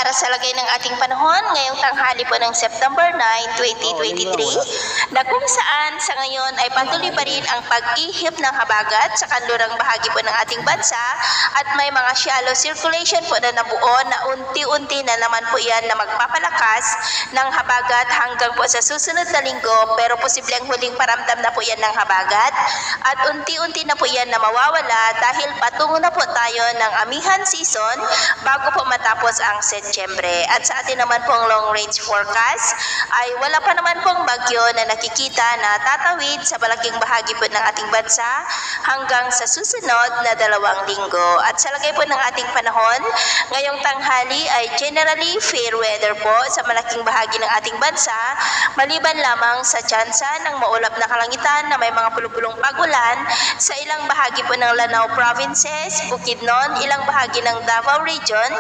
para sa lagay ng ating panahon ngayong tanghali po ng September 9, 2023 na kung saan sa ngayon ay patuloy pa rin ang pag-ihip ng habagat sa kanlurang bahagi po ng ating bansa at may mga shallow circulation po na nabuo na unti-unti na naman po yan na magpapalakas ng habagat hanggang po sa susunod na linggo, pero posibleng huling paramdam na po yan ng habagat at unti-unti na po yan na mawawala dahil patungo na po tayo ng amihan season bago po matapos ang Setyembre. At sa atin naman pong long range forecast ay wala pa naman pong bagyo na nakikita na tatawid sa malaking bahagi po ng ating bansa hanggang sa susunod na 2 linggo. At sa lagay po ng ating panahon, ngayong tanghali ay generally fair weather po sa malaking bahagi ng ating bansa, maliban lamang sa tsansa ng maulap na kalangitan na may mga pulupulong pagulan sa ilang bahagi po ng Lanao Provinces, Bukidnon, ilang bahagi ng Davao Region,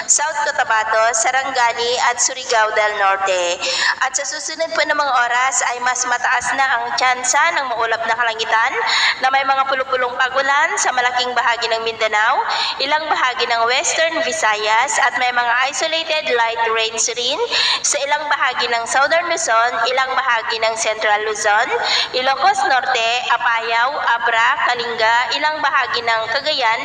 South Cotabato, Sarangani at Surigao del Norte. At sa susunod po ng mga oras ay mas mataas na ang tsansa ng maulap na kalangitan na may mga pulupulong pagulan sa malaking bahagi ng Mindanao, ilang bahagi ng Western Visayas at may mga isolated light rains rin sa ilang bahagi ng Southern Luzon, ilang bahagi ng Central Luzon, Ilocos Norte, Apayao, Abra, Kalinga, ilang bahagi ng Cagayan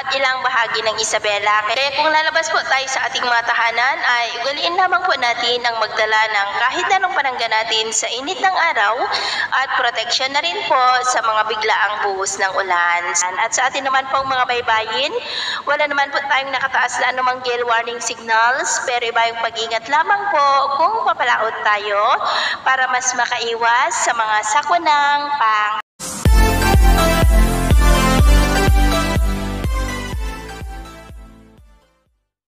at ilang bahagi ng Isabela. Kaya kung lalabas po tayo sa ating mga tahanan ay ugaliin lamang po natin ang magdala ng kahit anong panangga natin sa init ng araw at proteksyon na rin po sa mga biglaang buhos ng ulan. At sa atin naman pong mga baybayin, wala naman po tayong nakataas na anumang gale warning signals, pero iba yung pag-ingat lamang po kung papalaot tayo para mas makaiwas sa mga sakunang